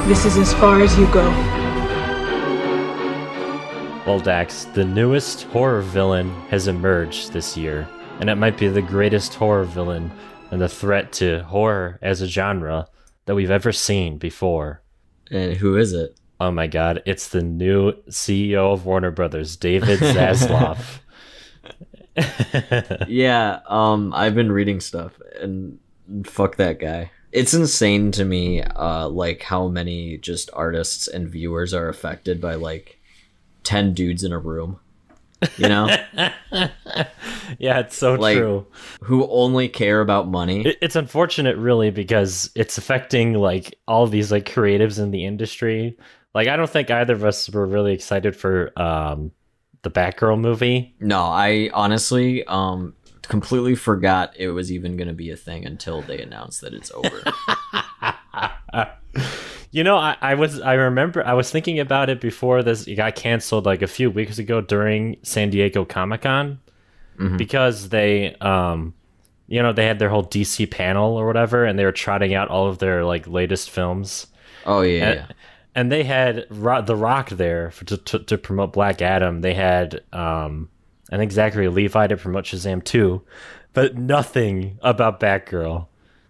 This is as far as you go. Well, Dax, the newest horror villain has emerged this year, and it might be the greatest horror villain and the threat to horror as a genre that we've ever seen before. And who is it? Oh my god, it's the new CEO of Warner Brothers, David Zaslav. Yeah, I've been reading stuff, and fuck that guy. It's insane to me, like, how many just artists and viewers are affected by, like, 10 dudes in a room, you know? Yeah, it's so like, true. Who only care about money. It's unfortunate, really, because it's affecting, like, all these, like, creatives in the industry. Like, I don't think either of us were really excited for the Batgirl movie. No, I honestly completely forgot it was even going to be a thing until they announced that it's over. You know, I remember I was thinking about it before this got canceled, like a few weeks ago during San Diego Comic-Con, because they you know, they had their whole DC panel or whatever, and they were trotting out all of their, like, latest films. Oh yeah. And they had The Rock there to promote Black Adam. They had I think Zachary Levi to promote Shazam 2, but nothing about Batgirl.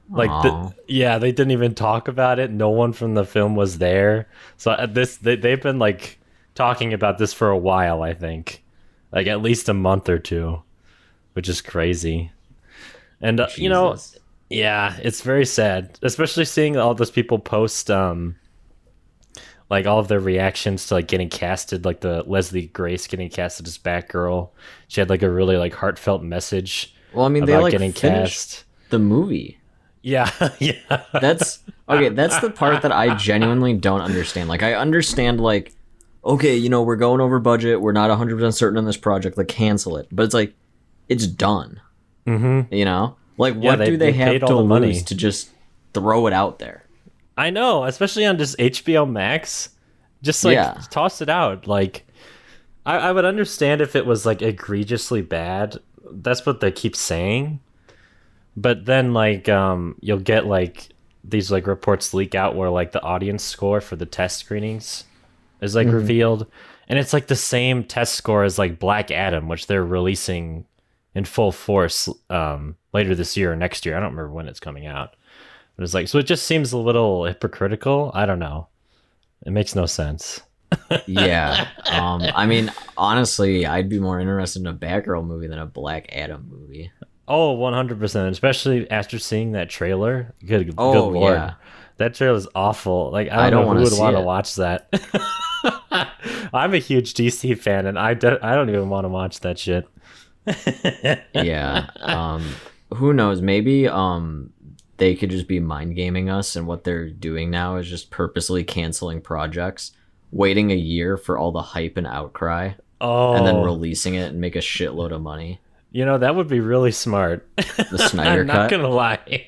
Like, they didn't even talk about it. No one from the film was there. So they've been, like, talking about this for a while, I think. Like, at least a month or two, which is crazy. And, you know, yeah, it's very sad, especially seeing all those people post, like, all of their reactions to, like, getting casted, like the Leslie Grace getting casted as Batgirl. She had, like, a really, like, heartfelt message. Well, I mean, about they, like, getting cast the movie. Yeah, yeah. That's okay. That's the part that I genuinely don't understand. Like, I understand, like, okay, you know, we're going over budget. We're not 100% certain on this project. Like, cancel it. But it's like, it's done. Mm-hmm. You know, like, what do they have to lose to just throw it out there? I know, especially on just HBO Max. Just, like, toss it out. Like, I would understand if it was, like, egregiously bad. That's what they keep saying. But then, like, you'll get, like, these, like, reports leak out where, like, the audience score for the test screenings is, like, revealed. And it's, like, the same test score as, like, Black Adam, which they're releasing in full force later this year or next year. I don't remember when it's coming out. But it's like, so it just seems a little hypocritical. I don't know. It makes no sense. Yeah. I mean, honestly, I'd be more interested in a Batgirl movie than a Black Adam movie. Oh, 100%. Especially after seeing that trailer. Good Lord. Yeah. That trailer is awful. Like, I don't know who would want to watch that. I'm a huge DC fan, and I don't even want to watch that shit. Yeah. Who knows? Maybe they could just be mind gaming us, and what they're doing now is just purposely canceling projects, waiting a year for all the hype and outcry, and then releasing it and make a shitload of money. You know, that would be really smart. The Snyder I'm Cut. not gonna lie.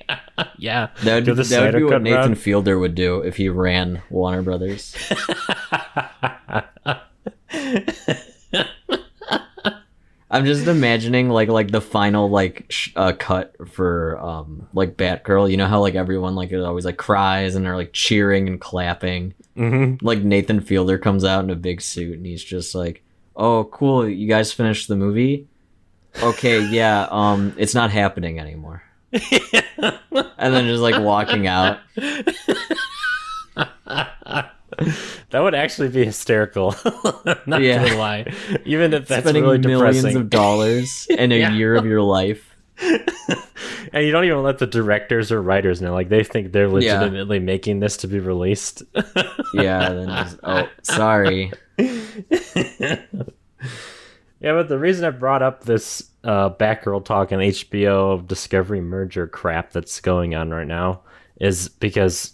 Yeah, that would be what Nathan Fielder would do if he ran Warner Brothers. I'm just imagining like the final cut for like Batgirl. You know how like everyone like it always like cries and they're like cheering and clapping. Mm-hmm. Like Nathan Fielder comes out in a big suit and he's just like, "Oh, cool! You guys finished the movie? Okay, yeah. It's not happening anymore." And then just like walking out. That would actually be hysterical. Not gonna lie. Even if that's spending really depressing. millions of dollars in a year of your life. And you don't even let the directors or writers know. Like, they think they're legitimately making this to be released. Yeah, then just, oh, sorry. Yeah, but the reason I brought up this Batgirl talk and HBO Discovery merger crap that's going on right now is because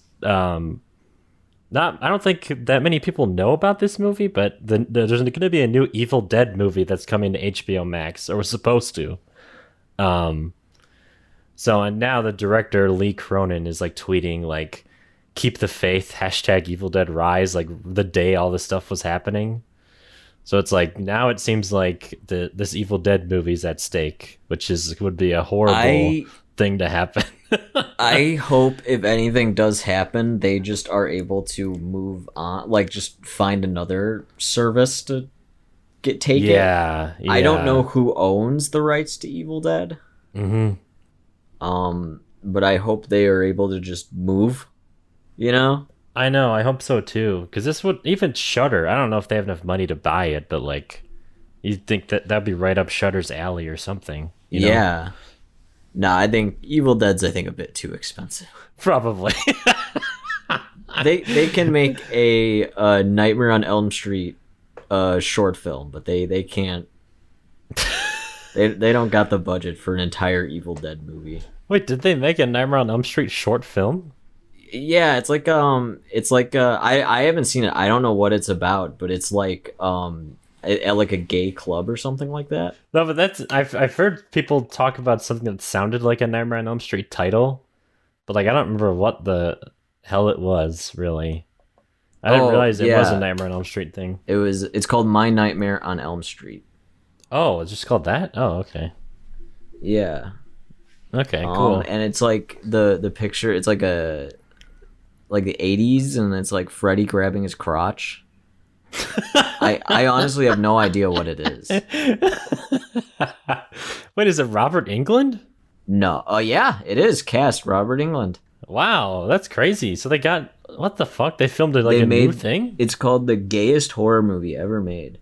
Not, I don't think that many people know about this movie, but there's going to be a new Evil Dead movie that's coming to HBO Max, or was supposed to. Um, so and now the director Lee Cronin is like tweeting like, "Keep the faith." Hashtag Evil Dead Rise. Like the day all this stuff was happening. So it's like now it seems like this Evil Dead movie's at stake, which would be a horrible thing to happen. I hope if anything does happen, they just are able to move on, like just find another service to take it. Yeah. I don't know who owns the rights to Evil Dead. Mm-hmm. But I hope they are able to just move. You know? I know. I hope so too. Because this would even Shudder. I don't know if they have enough money to buy it, but like, you'd think that'd be right up Shudder's alley or something. You know? Yeah. No, I think Evil Dead's a bit too expensive. Probably. They can make a Nightmare on Elm Street short film, but they can't. They don't got the budget for an entire Evil Dead movie. Wait, did they make a Nightmare on Elm Street short film? Yeah, it's like I haven't seen it. I don't know what it's about, but it's like at like a gay club or something like that. No, but I've heard people talk about something that sounded like a Nightmare on Elm Street title, but like I don't remember what the hell it was really. I didn't realize it was a Nightmare on Elm Street thing. It's called My Nightmare on Elm Street. Oh, it's just called that? Oh, okay. Yeah. Okay, cool. And it's like the picture, it's like the 80s, and it's like Freddy grabbing his crotch. I honestly have no idea what it is. Wait, is it Robert Englund? No. Oh yeah, it is cast Robert Englund. Wow, that's crazy. So they got, what the fuck? They filmed it like new thing? It's called the gayest horror movie ever made.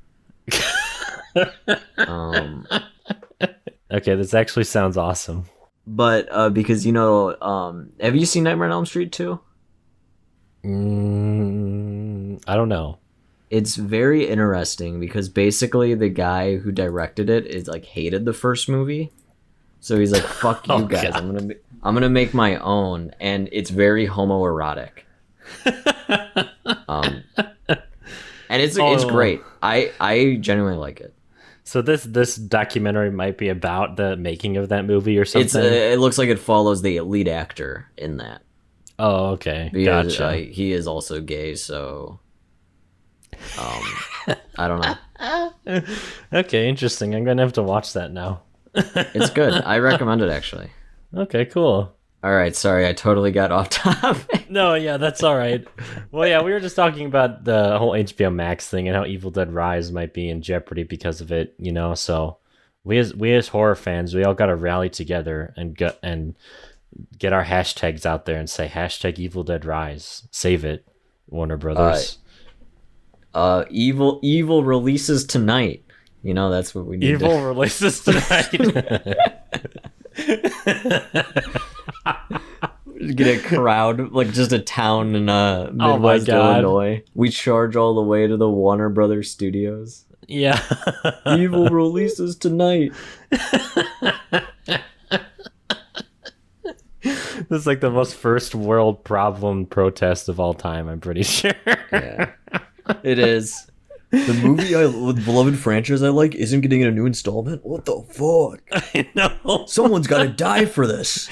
Okay, this actually sounds awesome. But because have you seen Nightmare on Elm Street 2? I don't know. It's very interesting because basically the guy who directed it is like hated the first movie, so he's like, "Fuck you guys! God. I'm gonna make my own," and it's very homoerotic. And it's great. I genuinely like it. So this documentary might be about the making of that movie or something. It looks like it follows the lead actor in that. Oh, okay. Because, gotcha. He is also gay, so I don't know. Okay, interesting. I'm gonna have to watch that now. It's good. I recommend it actually. Okay, cool. All right, sorry, I totally got off topic. No, yeah, that's all right. Well, yeah, we were just talking about the whole HBO Max thing and how Evil Dead Rise might be in jeopardy because of it, you know. So we as horror fans, we all got to rally together and get our hashtags out there and say hashtag Evil Dead Rise, save it, Warner Brothers. Evil releases tonight. You know, that's what we need. Evil releases tonight. Get a crowd, like just a town in Midwest Illinois. We charge all the way to the Warner Brothers studios. Yeah. Evil releases tonight. This is like the most first world problem protest of all time, I'm pretty sure. Yeah. It is. The movie with beloved franchise I like isn't getting a new installment? What the fuck? I know. Someone's got to die for this.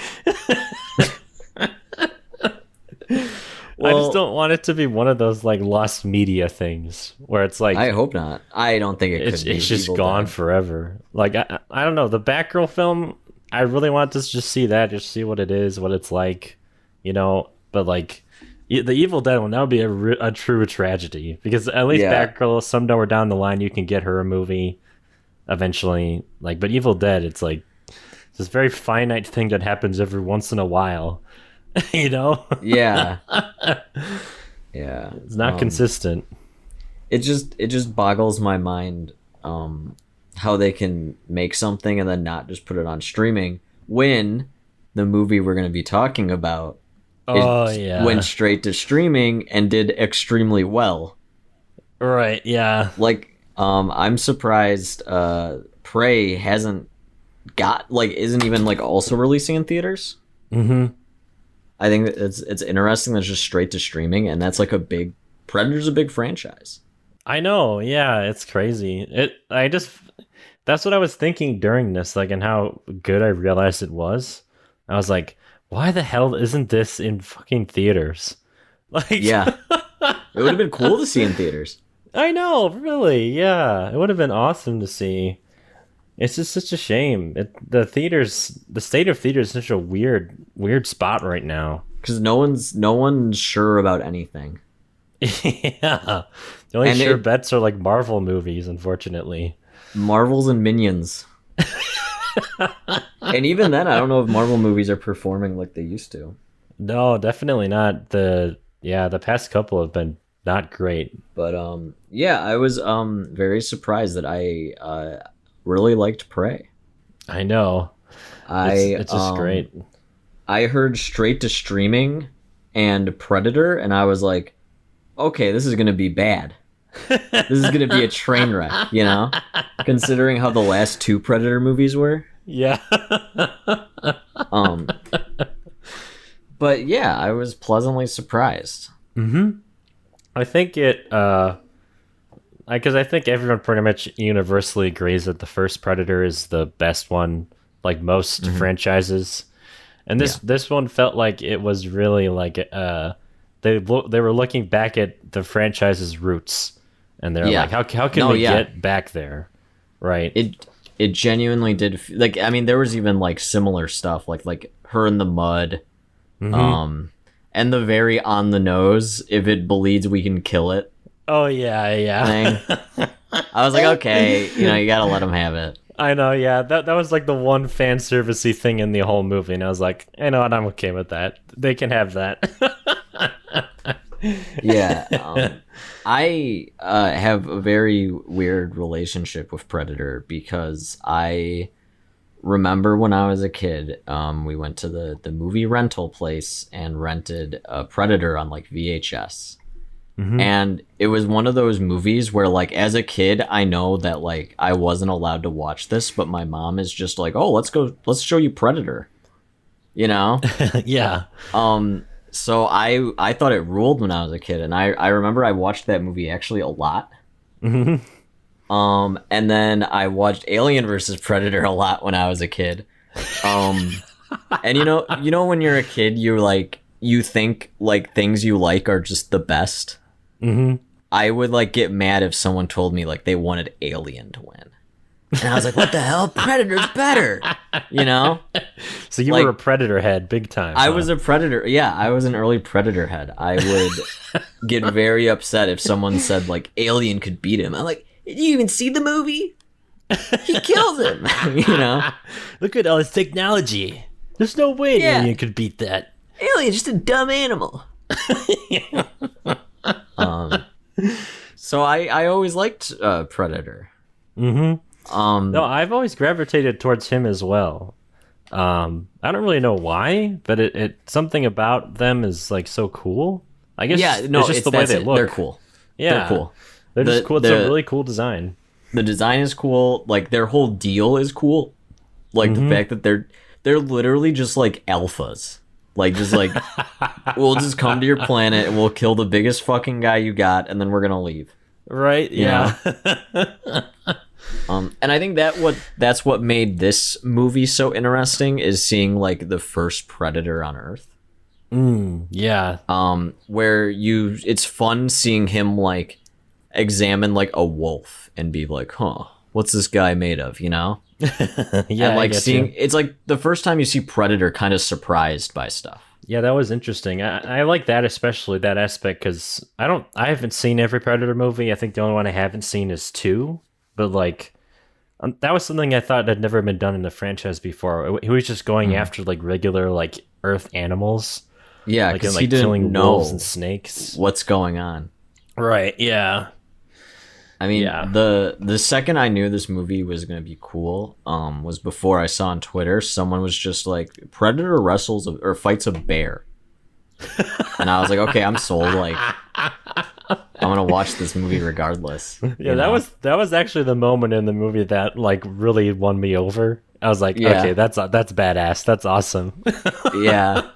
I just don't want it to be one of those like lost media things where it's like, I hope not. I don't think it could be. It's just gone forever. Like I don't know, the Batgirl film, I really want to just see that, just see what it is, what it's like, you know. But like the Evil Dead one, that would be a true tragedy, because at least Batgirl, somewhere down the line you can get her a movie eventually. Like, but Evil Dead, it's like this very finite thing that happens every once in a while. You know? Yeah. Yeah. It's not consistent. It just boggles my mind how they can make something and then not just put it on streaming when the movie we're going to be talking about went straight to streaming and did extremely well. Right, yeah. Like, I'm surprised Prey isn't even like also releasing in theaters. Mm-hmm. I think it's interesting that it's just straight to streaming, and that's like Predator's a big franchise. I know, yeah, it's crazy. That's what I was thinking during this, like, and how good I realized it was. I was like, why the hell isn't this in fucking theaters? Like, Yeah, it would have been cool to see in theaters. I know, really, yeah, it would have been awesome to see. It's just such a shame. The state of theaters is such a weird spot right now. Because no one's sure about anything. Yeah, the only sure bets are like Marvel movies, unfortunately. Marvels and Minions. And even then, I don't know if Marvel movies are performing like they used to. No, definitely not. The past couple have been not great. But I was very surprised that I really liked Prey. I know. It's just great. I heard straight to streaming and Predator, and I was like, okay, this is gonna be bad. This is gonna be a train wreck, you know? Considering how the last 2 Predator movies were. Yeah. But yeah, I was pleasantly surprised. Mm-hmm. I think because I think everyone pretty much universally agrees that the first Predator is the best one, like most franchises. And this one felt like it was really like they were looking back at the franchise's roots, and they're like, how can we get back there, right? It genuinely did. Like, I mean, there was even like similar stuff, like her in the mud, and the very on the nose. If it bleeds, we can kill it. Oh yeah. Thing. I was like, okay, you gotta let them have it. I know, yeah. That was like the one fan servicey thing in the whole movie, and I was like, you know what, I'm okay with that. They can have that. Yeah. I have a very weird relationship with Predator because I remember when I was a kid, we went to the movie rental place and rented a Predator on like VHS. Mm-hmm. And it was one of those movies where, like, as a kid, I know that, like, I wasn't allowed to watch this, but my mom is just like, oh, let's show you Predator, you know? Yeah. So I thought it ruled when I was a kid, and I remember I watched that movie actually a lot. Mm-hmm. And then I watched Alien versus Predator a lot when I was a kid. And you know when you're a kid, you think like things you like are just the best. Mm-hmm. I would like get mad if someone told me like they wanted Alien to win, and I was like, "What the hell? Predator's better," you know. So you were a Predator head, big time. I was a Predator. Yeah, I was an early Predator head. I would get very upset if someone said like Alien could beat him. I'm like, did you even see the movie? He kills him. You know. Look at all this technology. There's no way an alien could beat that. Alien's just a dumb animal. So I always liked Predator. Mm-hmm. No, I've always gravitated towards him as well. I don't really know why, but it something about them is like so cool. I guess it's just the way they look. They're cool. Yeah, they're cool. They're just cool. It's a really cool design. The design is cool. Like their whole deal is cool. Like the fact that they're literally just like alphas. Like, just like, we'll just come to your planet and we'll kill the biggest fucking guy you got, and then we're gonna leave. Right? Yeah. And I think that's what made this movie so interesting is seeing like the first Predator on Earth. Yeah. Where it's fun seeing him like examine like a wolf and be like, huh, what's this guy made of? You know? Yeah, and like it's like the first time you see Predator kind of surprised by stuff. Yeah, that was interesting. I like that, especially that aspect, because I haven't seen every Predator movie. I think the only one I haven't seen is 2, but like that was something I thought had never been done in the franchise before. He was just going after like regular like Earth animals. Yeah, because he didn't killing know wolves and snakes. What's going on? Right. Yeah. I mean, the second I knew this movie was going to be cool was before I saw on Twitter, someone was just like, Predator wrestles or fights a bear. And I was like, okay, I'm sold. Like, I'm going to watch this movie regardless. Yeah, that was actually the moment in the movie that like really won me over. I was like, okay, that's badass. That's awesome. Yeah.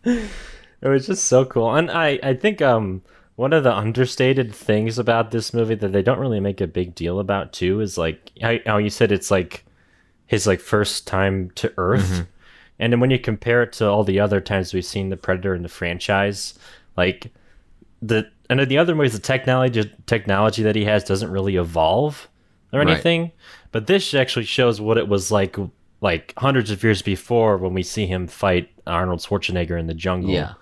It was just so cool. And I think one of the understated things about this movie that they don't really make a big deal about too is like how you said it's like his like first time to Earth. And then when you compare it to all the other times we've seen the Predator in the franchise, like and in the other movies, the technology that he has doesn't really evolve or anything. Right. But this actually shows what it was like hundreds of years before when we see him fight Arnold Schwarzenegger in the jungle. Yeah.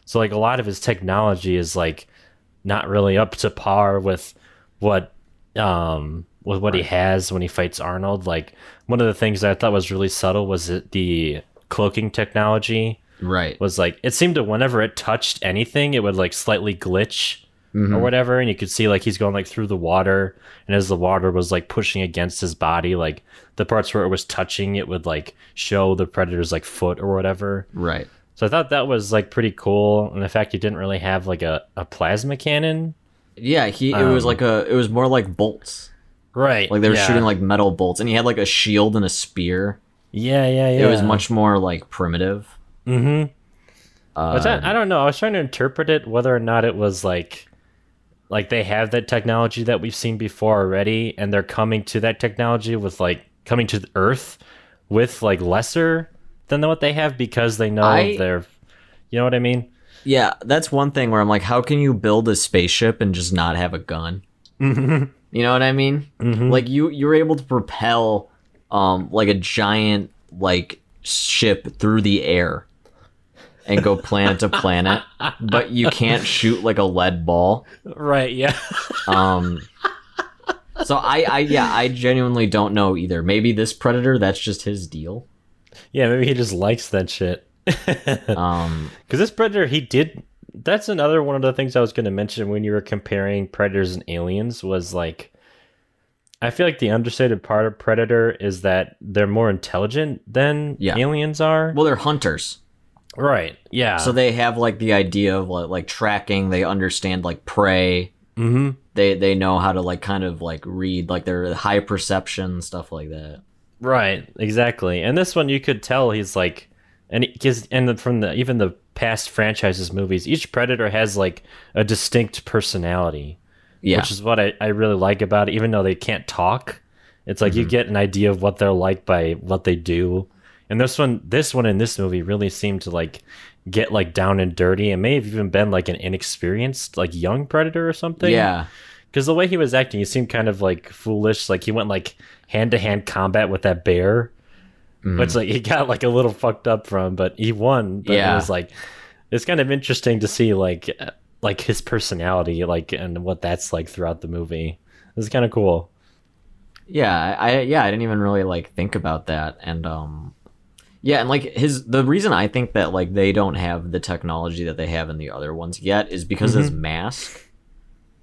So like a lot of his technology is like not really up to par with what he has when he fights Arnold. Like one of the things that I thought was really subtle was that the cloaking technology. Right. Was like it seemed to whenever it touched anything, it would like slightly glitch or whatever, and you could see like he's going like through the water, and as the water was like pushing against his body, like the parts where it was touching, it would like show the Predator's like foot or whatever. Right. So I thought that was like pretty cool, and the fact he didn't really have like a plasma cannon. Yeah, it was more like bolts. Right. Like they were shooting like metal bolts, and he had like a shield and a spear. Yeah. It was much more like primitive. Which I don't know. I was trying to interpret it whether or not it was like they have that technology that we've seen before already, and they're coming to that technology with like coming to the Earth with like lesser than what they have because they know they're, you know what I mean? Yeah, that's one thing where I'm like, how can you build a spaceship and just not have a gun? You know what I mean? Like you're able to propel like a giant like ship through the air and go planet to planet, but you can't shoot like a lead ball. Right, yeah. So I genuinely don't know either. Maybe this Predator, that's just his deal. Yeah, maybe he just likes that shit. Because this Predator, that's another one of the things I was going to mention when you were comparing Predators and Aliens was like, I feel like the understated part of Predator is that they're more intelligent than aliens are. Well, they're hunters. Right, yeah. So they have like the idea of like tracking, they understand like prey. They know how to like kind of like read, like their high perception, stuff like that. Right, exactly. And this one you could tell he's like, from even the past franchises movies, each Predator has like a distinct personality. Yeah. Which is what I really like about it, even though they can't talk. It's like you get an idea of what they're like by what they do. And this one in this movie really seemed to like get like down and dirty, and may have even been like an inexperienced like young Predator or something. Yeah. Because the way he was acting, he seemed kind of like foolish. Like he went like hand-to-hand combat with that bear, which like he got like a little fucked up from, but he won. But it was like, it's kind of interesting to see like his personality, like, and what that's like throughout the movie. It's kind of cool. Yeah, I didn't even really like think about that, and and like the reason I think that like they don't have the technology that they have in the other ones yet is because his mask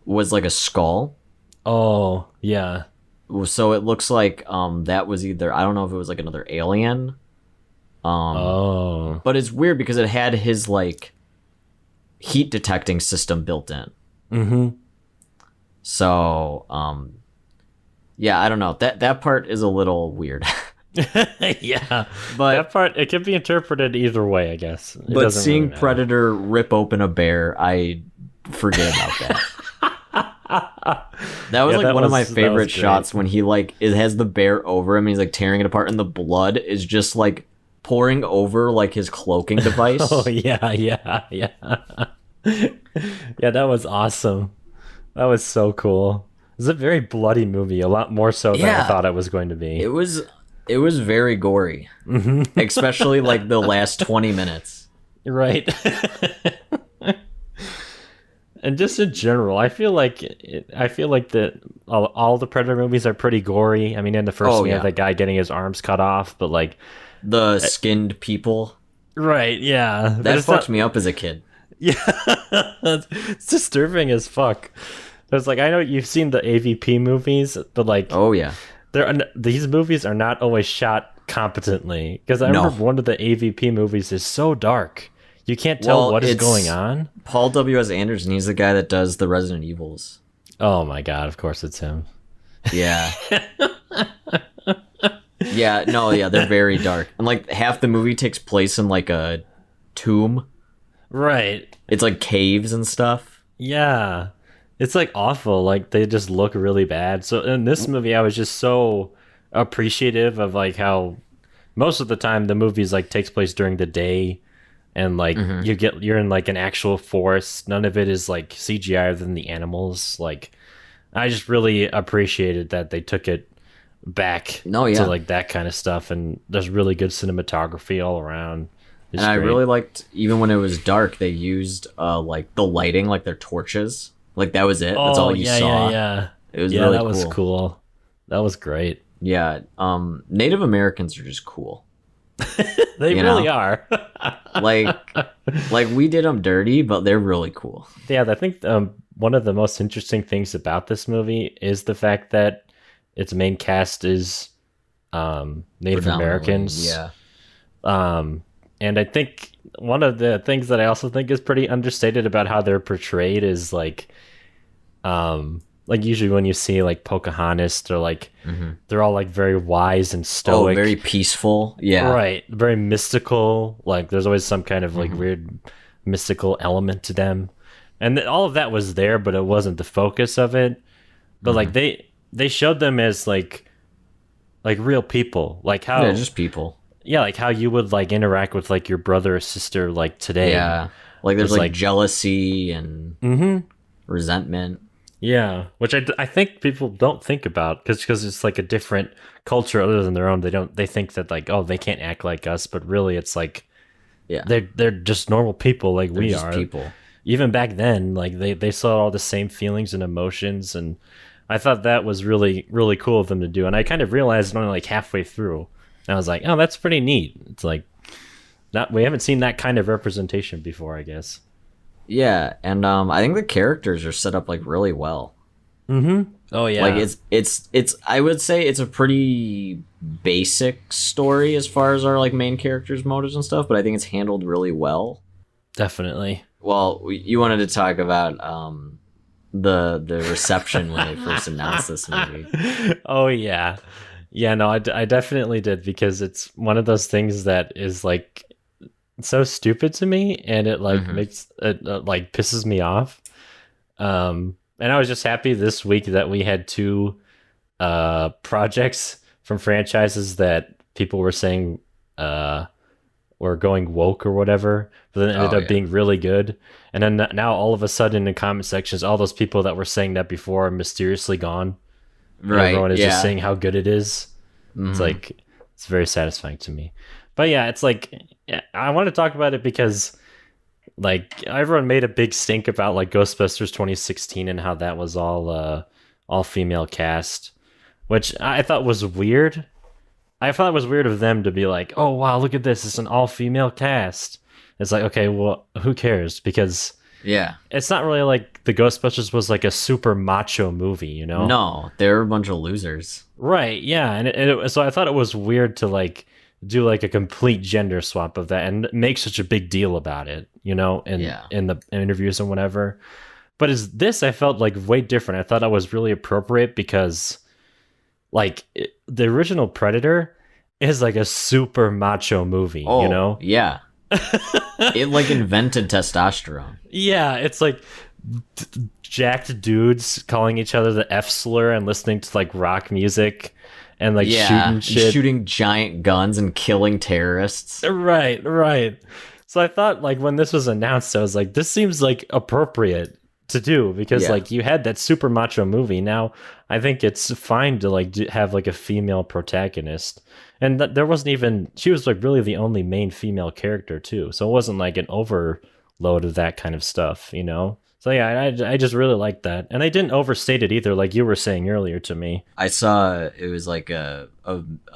was like a skull. Oh, yeah. So it looks like that was either, I don't know if it was like another alien. But it's weird because it had his like heat detecting system built in. So I don't know. That part is a little weird. Yeah, but that part, it can be interpreted either way, I guess. But seeing really Predator rip open a bear, I forget about that. That was like one of my favorite shots when he like it has the bear over him and he's like tearing it apart, and the blood is just like pouring over like his cloaking device. Oh yeah. Yeah, that was awesome. That was so cool. It was a very bloody movie, a lot more so than I thought it was going to be. It was very gory, especially like the last 20 minutes. Right. And just in general, I feel like that all the Predator movies are pretty gory. I mean, in the first we have that guy getting his arms cut off, but like the skinned people. Right. Yeah. That fucked me up as a kid. Yeah. It's disturbing as fuck. There's like, I know you've seen the AVP movies, but like, oh yeah. These movies are not always shot competently, because I remember one of the AVP movies is so dark you can't tell what is going on. Paul W.S. Anderson, he's the guy that does the Resident Evils. Oh my god, of course it's him. Yeah. They're very dark, and like half the movie takes place in like a tomb. Right. It's like caves and stuff. Yeah. It's like awful. Like they just look really bad. So in this movie, I was just so appreciative of like how most of the time the movies like takes place during the day, and like you're in like an actual forest. None of it is like CGI other than the animals. Like I just really appreciated that they took it back to like that kind of stuff, and there's really good cinematography all around. It's and I great. really liked, even when it was dark, they used like the lighting, like their torches. Like that was it. That's all you saw. Yeah. It was yeah, really that was cool. That was great. Yeah. Native Americans are just cool. They really are. like we did them dirty, but they're really cool. Yeah, I think one of the most interesting things about this movie is the fact that its main cast is Native Americans. Yeah. And I think one of the things that I also think is pretty understated about how they're portrayed is like usually when you see like Pocahontas, they're like they're all like very wise and stoic, very peaceful. Yeah, right, very mystical. Like there's always some kind of like weird mystical element to them, and all of that was there, but it wasn't the focus of it. But like they showed them as like real people, like how just people. Yeah, like how you would like interact with like your brother or sister like today. Yeah, like there's like jealousy and resentment. Yeah, which I think people don't think about because it's like a different culture other than their own. They think that like, oh, they can't act like us, but really it's like they're just normal people like we are. People. Even back then, like they saw all the same feelings and emotions, and I thought that was really really cool of them to do. And I kind of realized only like halfway through. And I was like, oh, that's pretty neat. It's like we haven't seen that kind of representation before, I guess. Yeah, and I think the characters are set up like really well. Oh yeah. Like it's I would say it's a pretty basic story as far as our like main characters' motives and stuff, but I think it's handled really well. Definitely. Well, you wanted to talk about the reception when they first announced this movie. Oh yeah. Yeah, no, I definitely did, because it's one of those things that is like so stupid to me, and it like makes it like pisses me off. And I was just happy this week that we had two projects from franchises that people were saying were going woke or whatever, but then ended up being really good. And then now all of a sudden in the comment sections, all those people that were saying that before are mysteriously gone. Right. Everyone is just saying how good it is. It's like, it's very satisfying to me. But yeah, it's like, I want to talk about it because like everyone made a big stink about like Ghostbusters 2016 and how that was all female cast, which I thought was weird. I thought it was weird of them to be like, oh wow, look at this, it's an all female cast. It's like, okay, well, who cares? Because it's not really like the Ghostbusters was like a super macho movie, you know? No, they're a bunch of losers. Right, yeah. And so I thought it was weird to like do like a complete gender swap of that and make such a big deal about it, you know, in the interviews and whatever. But this I felt like way different. I thought it was really appropriate because like the original Predator is like a super macho movie, you know? Yeah. It like invented testosterone. Yeah, it's like jacked dudes calling each other the F slur and listening to like rock music and like shooting shit, shooting giant guns and killing terrorists. Right. So I thought like when this was announced, I was like, this seems like appropriate to do because like you had that super macho movie. Now I think it's fine to like have like a female protagonist. And there wasn't even, she was like really the only main female character too. So it wasn't like an overload of that kind of stuff, you know? So yeah, I just really liked that. And they didn't overstate it either, like you were saying earlier to me. I saw it was like a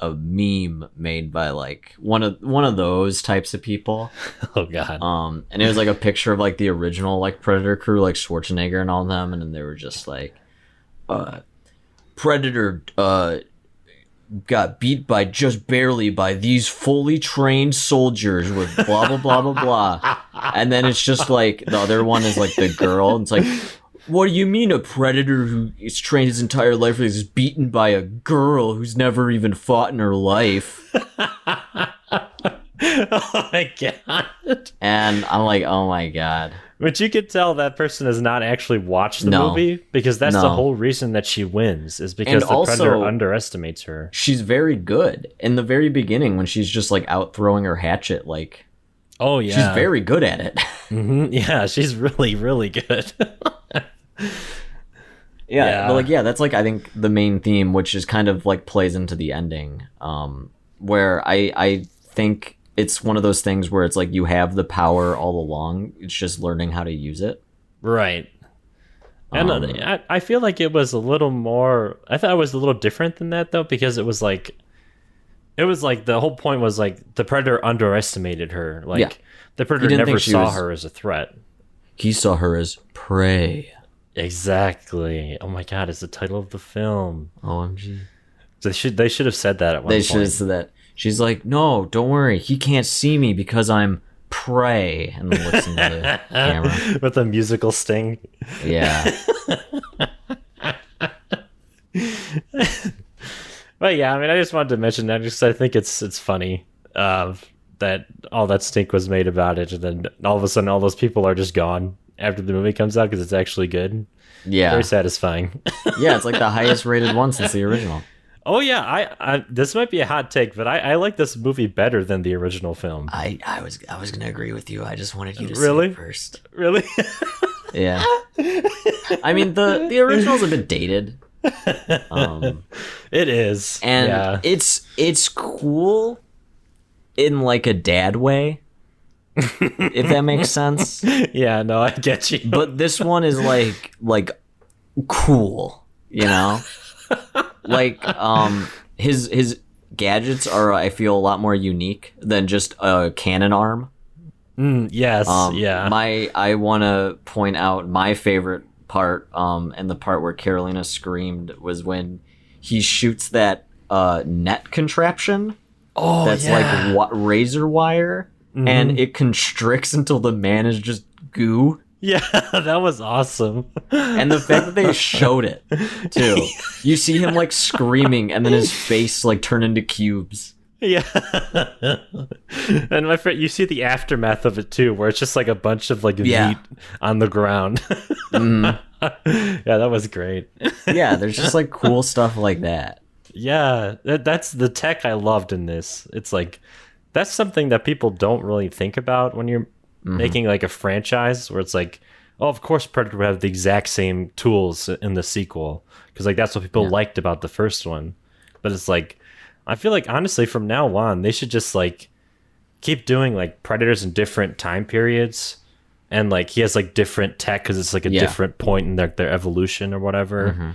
meme made by like one of those types of people. Oh god. And it was like a picture of like the original like Predator crew, like Schwarzenegger and all them, and then they were just like Predator got beat by just barely by these fully trained soldiers with blah blah blah blah blah. And then it's just like the other one is like the girl, and it's like, what do you mean a predator who is trained his entire life is beaten by a girl who's never even fought in her life? Oh my god. And I'm like, oh my god. But you could tell that person has not actually watched the No. movie, because that's the No. whole reason that she wins, is because And the predator also- underestimates her. She's very good in the very beginning when she's just like out throwing her hatchet. Like, Oh yeah. she's very good at it. Yeah, she's really, really good. Yeah, but like, yeah, that's like, I think the main theme, which is kind of like plays into the ending, where I think it's one of those things where it's like you have the power all along, it's just learning how to use it. Right. And I feel like it was a little more, I thought it was a little different than that though, because it was like the whole point was like the predator underestimated her. Like Yeah. the predator didn't never think she saw was- her as a threat. He saw her as prey. Exactly. Oh my god, it's the title of the film. OMG. They should have said that at one They point. should have said that. She's like, no, don't worry. He can't see me because I'm prey. And then looks into the camera. With a musical sting. Yeah. But yeah, I mean, I just wanted to mention that because I think it's funny that all that stink was made about it, and then all of a sudden all those people are just gone after the movie comes out because it's actually good. Yeah. Very satisfying. Yeah, it's like the highest rated one since the original. Oh yeah, I this might be a hot take, but I like this movie better than the original film. I was gonna agree with you. I just wanted you to Really? see it first. Really? Yeah. I mean the original's a bit dated. It is. And yeah. it's cool in like a dad way. If that makes sense. Yeah, no, I get you. But this one is like cool, you know? Like his gadgets are, I feel, a lot more unique than just a cannon arm. Yes, yeah. I want to point out my favorite part, and the part where Carolina screamed, was when he shoots that net contraption. Oh, That's yeah. like razor wire, and it constricts until the man is just goo. Yeah, that was awesome. And the fact that they showed it too, you see him like screaming, and then his face like turn into cubes. Yeah. And my friend, you see the aftermath of it too, where it's just like a bunch of like Yeah. meat on the ground. Yeah, that was great. Yeah, there's just like cool stuff like that. Yeah, that's the tech I loved in this. It's like that's something that people don't really think about when you're making like a franchise, where it's like, oh, of course Predator would have the exact same tools in the sequel, because like that's what people liked about the first one. But it's like, I feel like honestly from now on they should just like keep doing like Predators in different time periods, and like he has like different tech because it's like a different point in their evolution or whatever.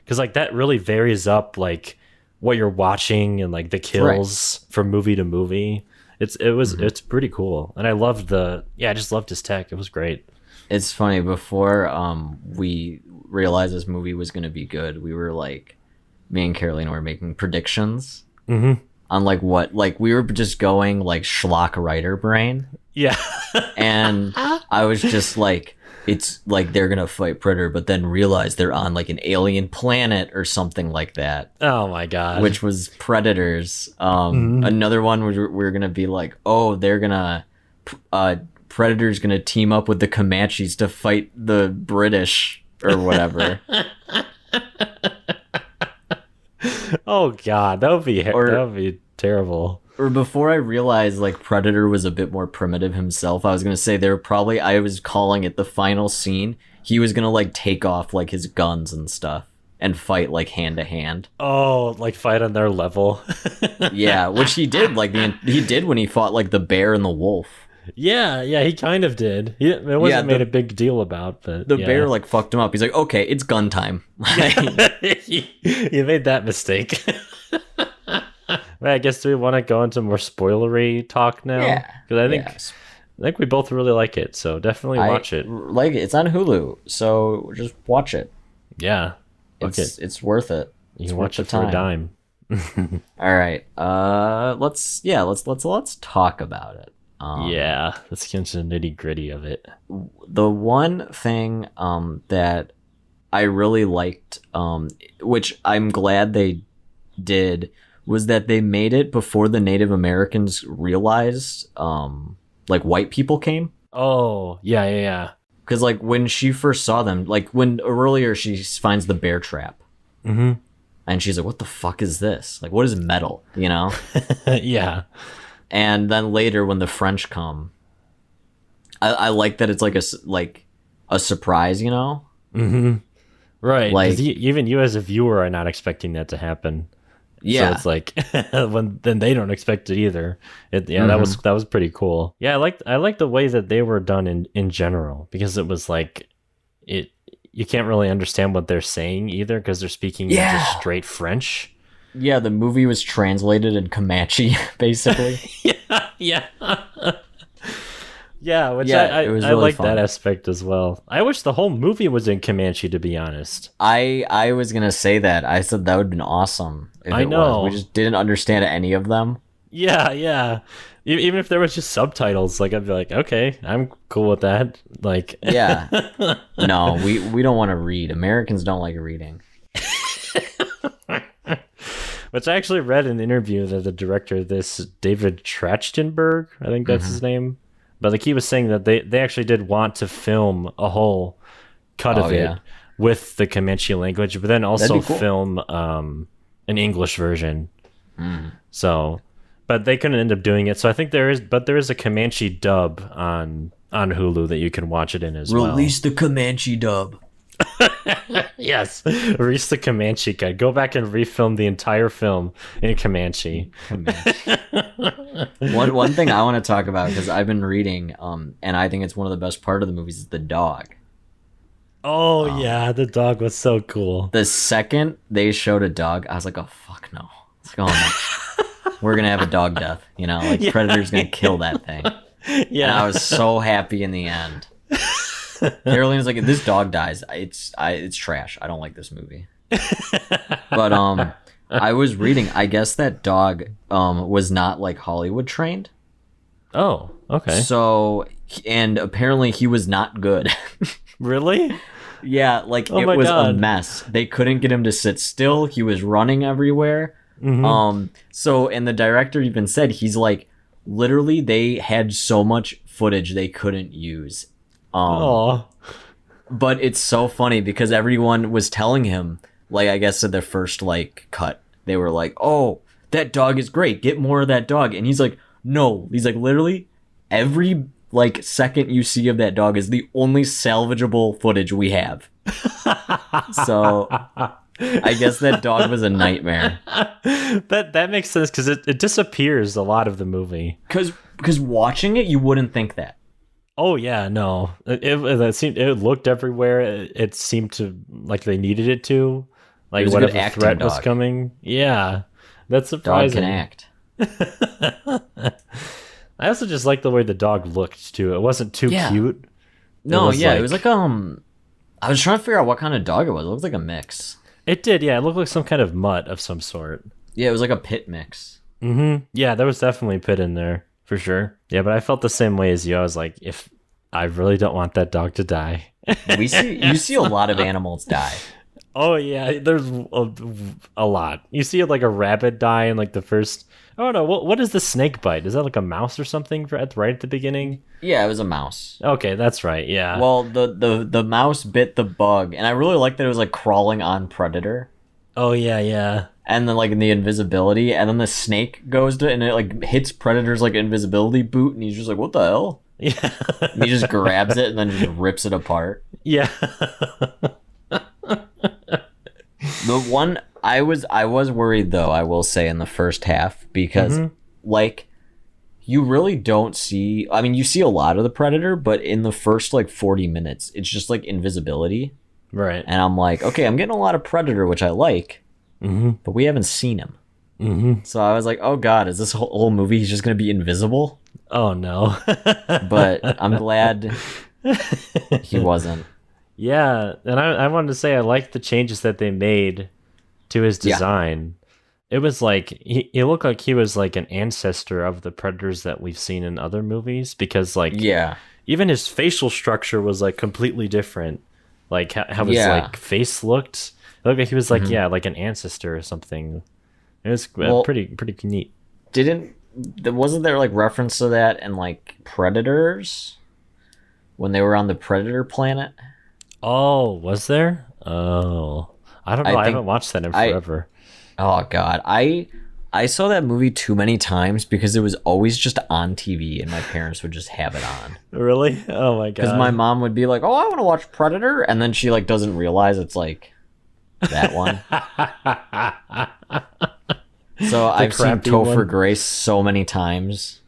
Because like that really varies up like what you're watching and like the kills from movie to movie. It's pretty cool, and I just loved his tech. It was great. It's funny, before we realized this movie was going to be good, we were like, me and Carolina were making predictions on like what, like we were just going like schlock writer brain, Yeah. and I was just like, it's like they're gonna fight Predator, but then realize they're on like an alien planet or something like that, Oh my god. which was Predators. Another one where we're gonna be like, oh, they're gonna Predator's gonna team up with the Comanches to fight the British or whatever. Oh god, that would be terrible. Or before I realized like Predator was a bit more primitive himself, I was gonna say I was calling it the final scene. He was gonna like take off like his guns and stuff and fight like hand to hand. Oh, like fight on their level. Yeah, which he did. Like he did when he fought like the bear and the wolf. Yeah, he kind of did. It wasn't made a big deal about, but The bear like fucked him up. He's like, okay, it's gun time. You made that mistake. Well, I guess do we want to go into more spoilery talk now? Yeah. Because I think we both really like it, so definitely watch it. Like it's on Hulu, so just watch it. Yeah. It's worth it. You It's can worth watch the it for a dime. All right. Let's talk about it. Yeah, let's get into the nitty gritty of it. The one thing that I really liked, which I'm glad they did, was that they made it before the Native Americans realized, like, white people came. Oh, yeah, yeah, yeah. Because, like, when she first saw them, like, when earlier she finds the bear trap. Mm-hmm. And she's like, what the fuck is this? Like, what is metal, you know? Yeah. And then later when the French come, I like that it's like a surprise, you know? Mm-hmm. Right. Like, Because even you as a viewer are not expecting that to happen. yeah. So it's like then they don't expect it either. That was pretty cool. Yeah, I liked the way that they were done in general, because it was like you can't really understand what they're saying either, because they're speaking just straight French. Yeah, the movie was translated in Comanche, basically. Yeah. Yeah, which it was I really like fun. that aspect as well. I wish the whole movie was in Comanche, to be honest. I was gonna say that. I said that would have been awesome if I it know. was. We just didn't understand any of them. Yeah, yeah. Even if there was just subtitles, like, I'd be like, okay, I'm cool with that. Like, Yeah. No, we don't want to read. Americans don't like reading. Which I actually read an interview that the director of this, David Trachtenberg, I think that's his name. But like, he was saying that they actually did want to film a whole cut of it with the Comanche language, but then also cool. film an English version. So, but they couldn't end up doing it. So I think there is a Comanche dub on Hulu that you can watch it in as well. Release the Comanche dub. Yes, release the Comanche cut. Go back and refilm the entire film in Comanche. One thing I want to talk about, because I've been reading, and I think it's one of the best part of the movies, is the dog. Oh yeah, the dog was so cool. The second they showed a dog, I was like, oh fuck no. It's like, oh no. We're gonna have a dog death, you know, like Predator's gonna kill that thing. Yeah, And I was so happy in the end. Carolina's like, if this dog dies, it's trash. I don't like this movie. But I was reading, I guess that dog was not like Hollywood trained. Oh, okay. So, and apparently he was not good. Really? Yeah, like Oh it my was a God. mess. They couldn't get him to sit still. He was running everywhere. So, and the director even said, he's like, literally they had so much footage they couldn't use. Oh, But it's so funny because everyone was telling him, like, I guess in their first like cut, they were like, oh, that dog is great, get more of that dog. And he's like, no. He's like, literally every like second you see of that dog is the only salvageable footage we have. So I guess that dog was a nightmare. that makes sense, because it disappears a lot of the movie. Because watching it, you wouldn't think that. Oh yeah, no. It looked everywhere. It seemed to like they needed it to. Like, It was a whatever good acting threat was dog. coming. Yeah, that's Dog surprising. can act. I also just like the way the dog looked too. It wasn't too Yeah. cute. No, was it was like I was trying to figure out what kind of dog it was. It looked like a mix. It did, yeah. It looked like some kind of mutt of some sort. Yeah, it was like a pit mix. Yeah, there was definitely pit in there for sure. Yeah, but I felt the same way as you. I was like, if I really don't want that dog to die. You see a lot of animals die. Oh yeah, there's a lot. You see like a rabbit die in like the first. Oh no, what is the snake bite? Is that like a mouse or something right at the beginning? Yeah, it was a mouse. Okay, that's right. Yeah. Well, the mouse bit the bug, and I really liked that it was like crawling on Predator, Oh yeah, yeah. and then like in the invisibility, and then the snake goes to and it like hits Predator's like invisibility boot, and he's just like, what the hell? Yeah. And he just grabs it and then just rips it apart. Yeah. The one I was worried though, I will say, in the first half, because like you really don't see, I mean, you see a lot of the Predator, but in the first like 40 minutes it's just like invisibility, Right. and I'm like, okay, I'm getting a lot of Predator, which I like, but we haven't seen him. So I was like, oh god, is this whole movie he's just gonna be invisible? Oh no. But I'm glad he wasn't. Yeah, and I wanted to say I liked the changes that they made to his Yeah. design. It was like he looked like he was like an ancestor of the predators that we've seen in other movies, because like Yeah. even his facial structure was like completely different. Like how his Yeah. like face looked. It looked like he was like like an ancestor or something. It was pretty neat. Wasn't there like reference to that in like Predators when they were on the Predator planet? Oh, was there? Oh, I don't know. I haven't watched that in forever. Oh God, I saw that movie too many times because it was always just on TV and my parents would just have it on. Really? Oh my God. Because my mom would be like, "Oh, I want to watch Predator," and then she like doesn't realize it's like that one. So I've seen Topher Grace so many times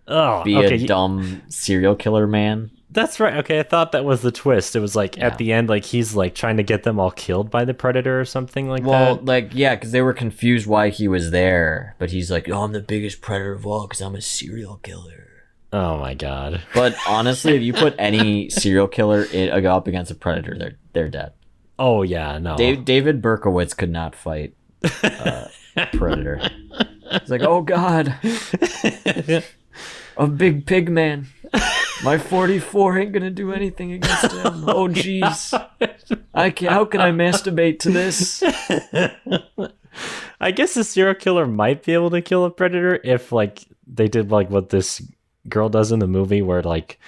be a dumb serial killer man. That's right. Okay, I thought that was the twist. It was like at the end, like he's like trying to get them all killed by the Predator or something like that. Well, like, yeah, because they were confused why he was there. But he's like, "Oh, I'm the biggest predator of all because I'm a serial killer." Oh my God. But honestly, if you put any serial killer up against a predator, they're dead. Oh yeah, no. David Berkowitz could not fight Predator. He's like, "Oh God, a big pig man. My 44 ain't gonna do anything against him. Oh jeez, how can I masturbate to this?" I guess a serial killer might be able to kill a predator if like they did like what this girl does in the movie, where like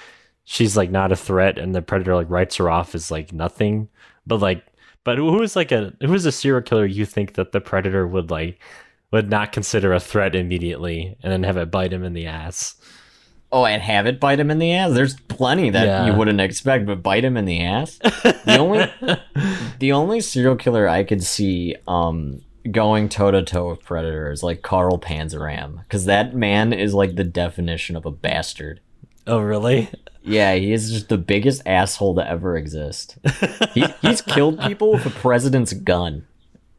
she's like not a threat and the predator like writes her off as like nothing. But who's a serial killer you think that the predator would not consider a threat immediately and then have it bite him in the ass? Oh, and have it bite him in the ass? There's plenty that you wouldn't expect, but bite him in the ass? The only serial killer I could see going toe-to-toe with Predator is like Carl Panzeram, because that man is like the definition of a bastard. Oh, really? Yeah, he is just the biggest asshole to ever exist. He's killed people with a president's gun.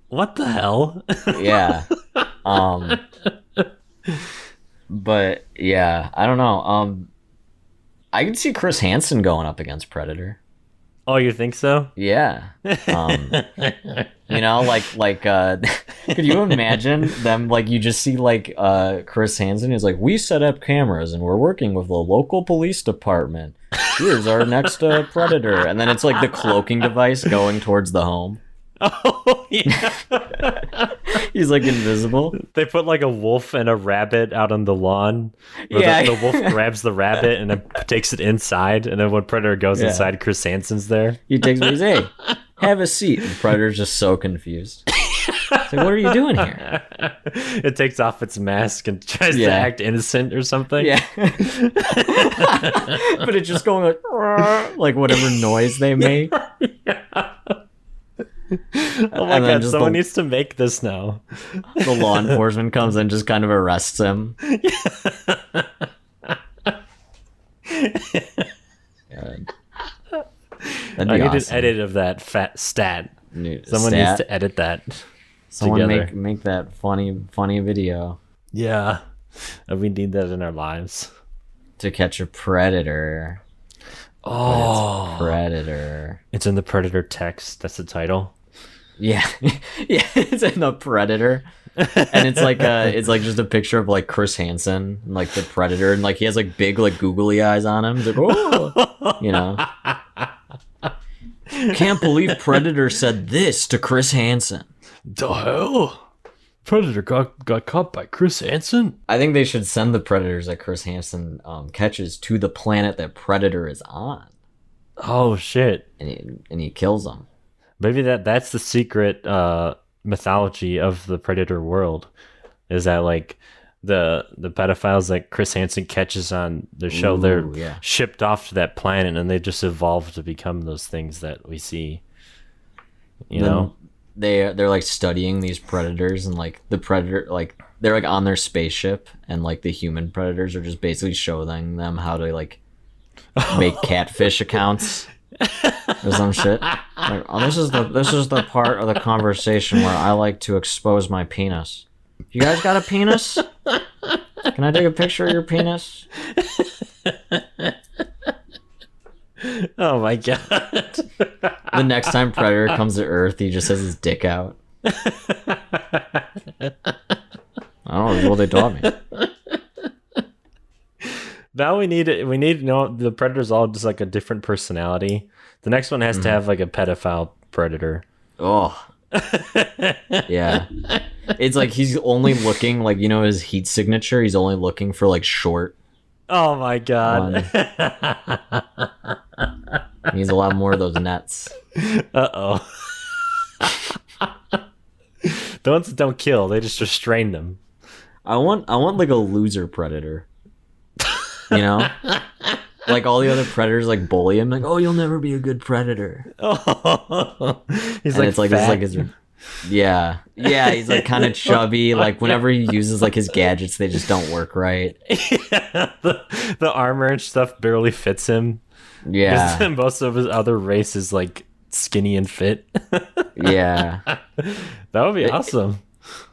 What the hell? Yeah. But yeah, I don't know. I could see Chris Hansen going up against Predator. Oh, you think so? Yeah. You know, like could you imagine them, like, you just see like Chris Hansen is like, "We set up cameras and we're working with the local police department. Here's our next Predator," and then it's like the cloaking device going towards the home. Oh yeah. He's like invisible. They put like a wolf and a rabbit out on the lawn. Yeah. The wolf grabs the rabbit and then takes it inside, and then when Predator goes inside, Chris Hansen's there. He takes me, he's, "Hey, have a seat." And Predator's just so confused. It's like, "What are you doing here?" It takes off its mask and tries to act innocent or something. Yeah. But it's just going like whatever noise they make. Oh my God, someone needs to make this now. The law enforcement comes and just kind of arrests him. I need an edit of that fat stat. Someone needs to edit that. Someone together. make that funny video. Yeah. We need that in our lives. To catch a predator. Oh, it's a predator. It's in the Predator text. That's the title. Yeah. Yeah, it's in the Predator. And it's like just a picture of like Chris Hansen and like the Predator, and like he has like big like googly eyes on him. He's like, "Oh," you know. "Can't believe Predator said this to Chris Hansen." The hell? Predator got caught by Chris Hansen? I think they should send the predators that Chris Hansen catches to the planet that Predator is on. Oh shit! And he kills them. Maybe that's the secret mythology of the Predator world, is that like the pedophiles that Chris Hansen catches on the show, they're shipped off to that planet and they just evolve to become those things that we see. You know? They're like studying these predators, and like the predator, like they're like on their spaceship, and like the human predators are just basically showing them how to like make catfish accounts or some shit. Like, "Oh, this is the part of the conversation where I like to expose my penis. You guys got a penis? Can I take a picture of your penis?" Oh my God. The next time Predator comes to Earth, he just has his dick out. I don't know what they taught me. Now we need to know the Predator's all just like a different personality. The next one has to have like a pedophile predator. Oh. Yeah. It's like he's only looking like, you know, his heat signature. He's only looking for like short. Oh my god. He needs a lot more of those nets. Uh-oh. The ones that don't kill, they just restrain them. I want like a loser predator. You know? Like all the other predators like bully him, like, oh, you'll never be a good predator. Oh, he's And like it's like fat. it's like his yeah. He's like kind of chubby. Like whenever he uses like his gadgets, they just don't work right. Yeah, the armor and stuff barely fits him. Yeah. 'Cause most of his other race is like skinny and fit. Yeah. That would be awesome.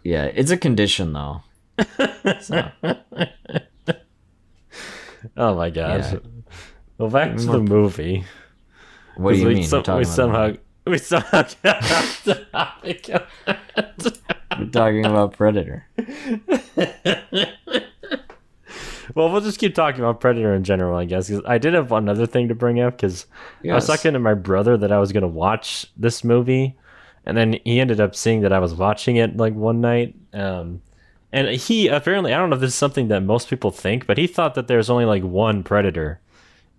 Yeah. It's a condition though. So. Oh my gosh. Yeah. Well, back to the movie. What do you mean? We somehow got off the topic. We're talking about Predator. Well, we'll just keep talking about Predator in general, I guess. 'Cause I did have one other thing to bring up because I was talking to my brother that I was going to watch this movie, and then he ended up seeing that I was watching it like one night. And he apparently, I don't know if this is something that most people think, but he thought that there's only like one Predator,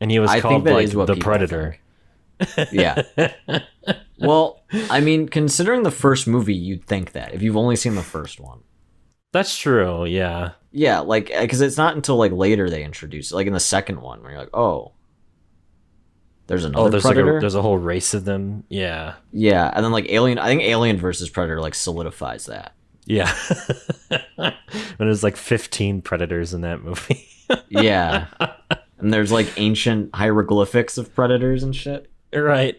and he was called like the Predator. Yeah. Well, I mean, considering the first movie, you'd think that if you've only seen the first one. That's true. Yeah. Yeah, like because it's not until like later they introduce it, like in the second one where you're like, oh, there's another Predator. Like there's a whole race of them. Yeah. Yeah, and then like Alien. I think Alien versus Predator like solidifies that. Yeah. And there's like 15 Predators in that movie. Yeah. And there's like ancient hieroglyphics of predators and shit. Right.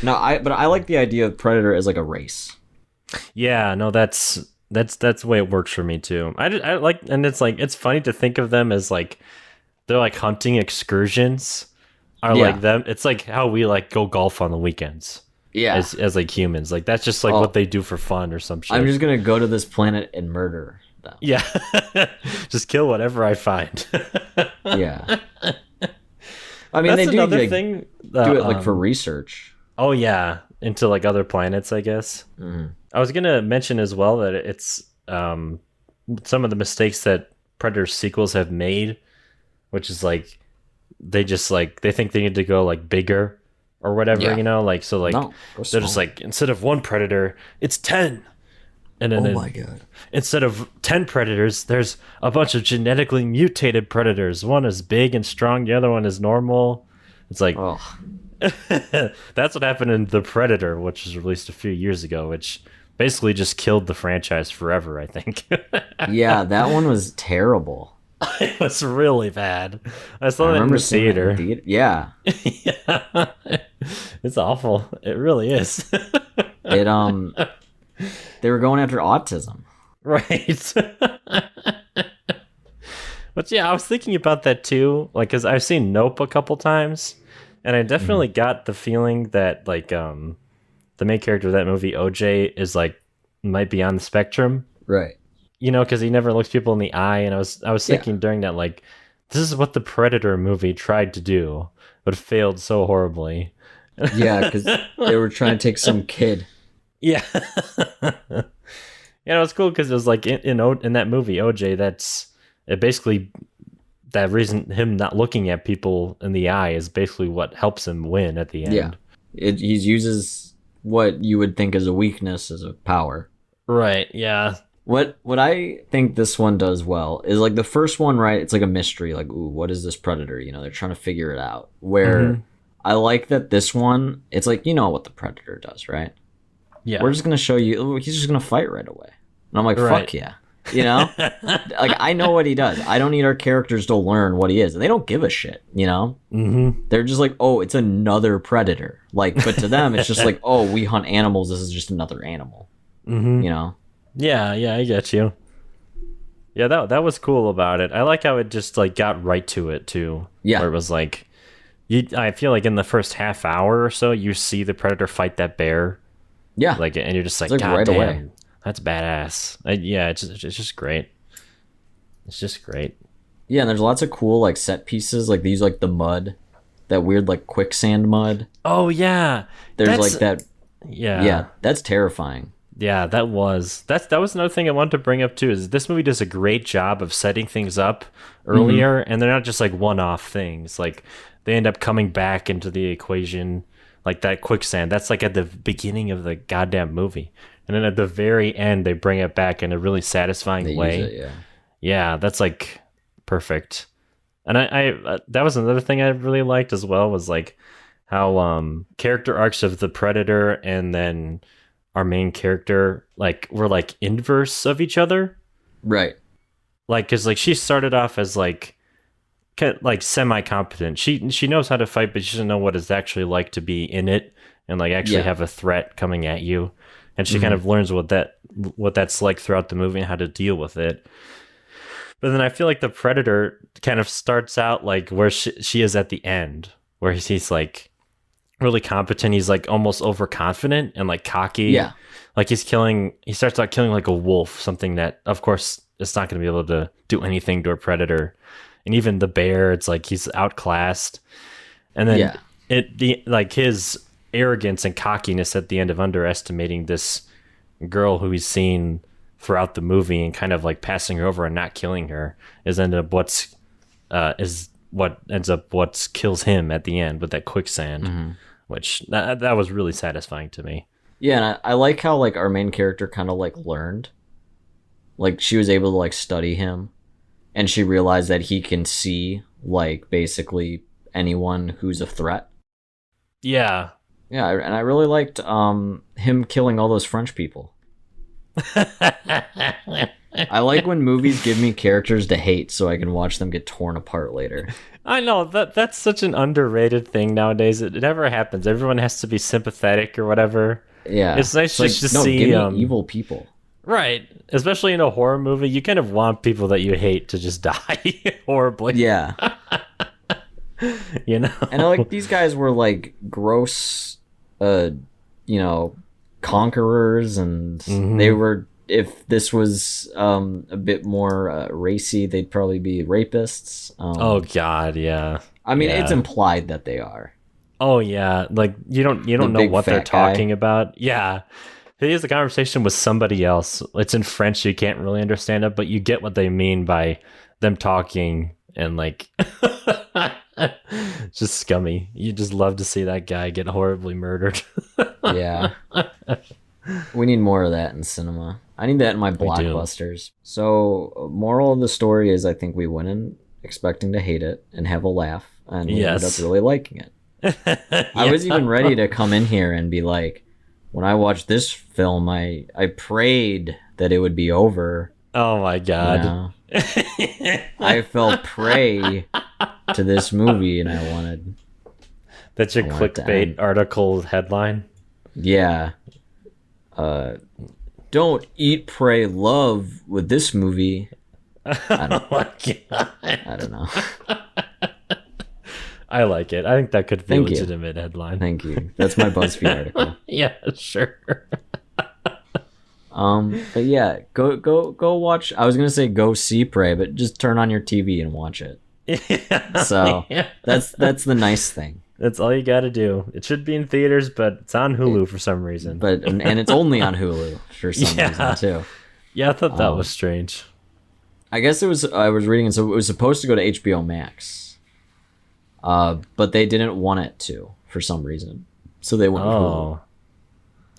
No, but I like the idea of Predator as like a race. Yeah, no, that's the way it works for me too. I like, and it's like it's funny to think of them as like they're like hunting excursions are like them. It's like how we like go golf on the weekends. Yeah. As like humans. Like that's just like what they do for fun or some shit. I'm just gonna go to this planet and murder them. Yeah. Just kill whatever I find. Yeah. I mean, that's they do another thing. do it like for research. Oh yeah, into like other planets, I guess. Mm-hmm. I was gonna mention as well that it's some of the mistakes that Predator sequels have made, which is like they think they need to go like bigger or whatever, you know, like so like they're just like instead of one Predator, it's 10. And then my god. Instead of 10 predators, there's a bunch of genetically mutated predators. One is big and strong, the other one is normal. It's like that's what happened in The Predator, which was released a few years ago, which basically just killed the franchise forever, I think. Yeah, that one was terrible. It was really bad. I saw it in the theater. Yeah. Yeah. It's awful. It really is. They were going after autism. Right. But yeah, I was thinking about that too, like because I've seen Nope a couple times, and I definitely got the feeling that like the main character of that movie, OJ, is like might be on the spectrum. Right. You know, because he never looks people in the eye, and I was thinking during that, like, this is what the Predator movie tried to do, but failed so horribly. Yeah, because they were trying to take some kid. Yeah. Yeah, it was cool because it was like in that movie, OJ, that's it basically that reason him not looking at people in the eye is basically what helps him win at the end. Yeah. He uses what you would think is a weakness as a power. Right, yeah. What I think this one does well is like the first one, right? It's like a mystery, like, ooh, what is this Predator? You know, they're trying to figure it out. Where I like that this one, it's like, you know what the Predator does, right? Yeah. We're just going to show you, he's just going to fight right away. And I'm like, fuck yeah. You know? Like, I know what he does. I don't need our characters to learn what he is. And they don't give a shit, you know? Mm-hmm. They're just like, oh, it's another Predator. Like, but to them, it's just like, oh, we hunt animals. This is just another animal. Mm-hmm. You know? Yeah, I get you. Yeah, that was cool about it. I like how it just like got right to it too. Yeah, where it was like, I feel like in the first half hour or so, you see the Predator fight that bear. Yeah, like, and you're just like, God right damn, away. That's badass. Yeah, it's just great. It's just great. Yeah, and there's lots of cool like set pieces, like these, like the mud, that weird like quicksand mud. Oh yeah, there's like that. Yeah, that's terrifying. Yeah, that was another thing I wanted to bring up too. Is this movie does a great job of setting things up earlier, and they're not just like one-off things. Like they end up coming back into the equation, like that quicksand. That's like at the beginning of the goddamn movie, and then at the very end they bring it back in a really satisfying way. Use it, yeah. Yeah, that's like perfect. And I that was another thing I really liked as well, was like how character arcs of the Predator and then our main character like were like inverse of each other. Right. Like, cause like she started off as like semi-competent. She knows how to fight, but she doesn't know what it's actually like to be in it and like actually have a threat coming at you. And she kind of learns what that's like throughout the movie and how to deal with it. But then I feel like the Predator kind of starts out like where she is at the end, where he's like really competent. He's like almost overconfident and like cocky. Yeah. Like he starts out killing like a wolf, something that of course it's not going to be able to do anything to a predator. And even the bear, it's like he's outclassed. And then his arrogance and cockiness at the end of underestimating this girl who he's seen throughout the movie and kind of like passing her over and not killing her is what kills him at the end with that quicksand, which that was really satisfying to me. Yeah, and I like how like our main character kind of like learned, like she was able to like study him, and she realized that he can see like basically anyone who's a threat. Yeah, and I really liked him killing all those French people. I like when movies give me characters to hate so I can watch them get torn apart later. I know that's such an underrated thing nowadays. It never happens. Everyone has to be sympathetic or whatever. Yeah, it's nice just to see give me evil people. Right, especially in a horror movie, you kind of want people that you hate to just die horribly. Yeah, you know. And like these guys were like gross, conquerors, and they were. If this was a bit more racy, they'd probably be rapists. Oh God, yeah. I mean, it's implied that they are. Oh yeah, like you don't know what they're talking about. Yeah, he has a conversation with somebody else. It's in French, so you can't really understand it, but you get what they mean by them talking and like just scummy. You just love to see that guy get horribly murdered. Yeah. We need more of that in cinema. I need that in my blockbusters. So, moral of the story is I think we went in expecting to hate it and have a laugh, and we ended up really liking it. I was even ready to come in here and be like, when I watched this film, I prayed that it would be over. Oh my God. You know? I fell prey to this movie, and I wanted... That's your clickbait article headline? Yeah. Don't eat, pray, love with this movie. I don't know. I like it. I think that could be a legitimate headline. Thank you. That's my BuzzFeed article. Yeah, sure. But yeah, go watch. I was gonna say go see Prey, but just turn on your TV and watch it. Yeah. So that's the nice thing. That's all you got to do. It should be in theaters, but it's on Hulu for some reason. But and it's only on Hulu for some reason too. Yeah, I thought that was strange. I guess it was. I was reading, so it was supposed to go to HBO Max, but they didn't want it to for some reason, so they went with Hulu.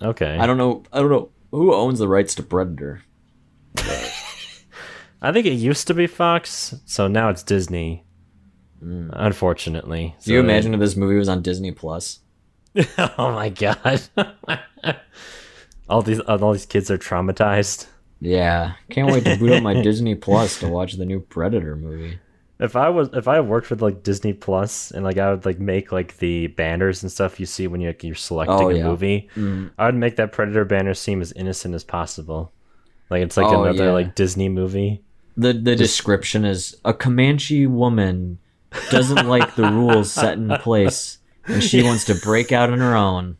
Okay. I don't know who owns the rights to Predator. I think it used to be Fox, so now it's Disney. Unfortunately. Do you imagine if this movie was on Disney Plus? Oh my God. all these kids are traumatized. Yeah. Can't wait to boot up my Disney Plus to watch the new Predator movie. If I worked with like Disney Plus and like I would like make like the banners and stuff you see when you're selecting a movie, I would make that Predator banner seem as innocent as possible. Like it's like another like Disney movie. The description is a Comanche woman doesn't like the rules set in place and she wants to break out on her own.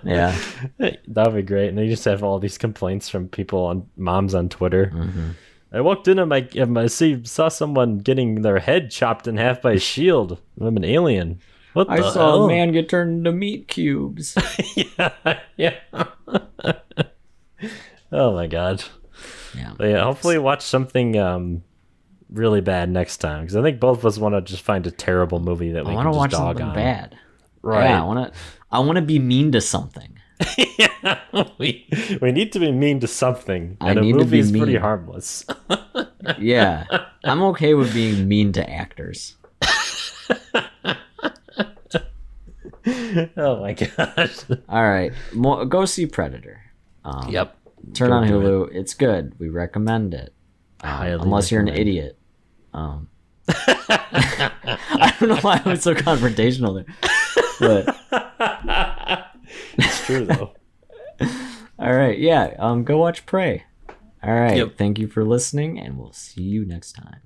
Yeah, that'd be great. And they just have all these complaints from moms on Twitter. I walked in and I saw someone getting their head chopped in half by a shield. I'm an alien. What I the saw hell? a man get turned into meat cubes. yeah. Oh my god. Yeah. But yeah, hopefully watch something really bad next time, because I think both of us want to just find a terrible movie that we I can want to just watch dog something on. bad. Right. Yeah, I want to be mean to something. Yeah, we need to be mean to something, I and a need to movie be is pretty mean. harmless. Yeah. I'm okay with being mean to actors. Oh my gosh. All right. Go see Predator. Yep. Turn Go on do Hulu. It's good. We recommend it. Highly Unless you're an recommend. idiot. I don't know why I was so confrontational there. But It's true though. all right, yeah. Go watch Prey. All right. Yep. Thank you for listening, and we'll see you next time.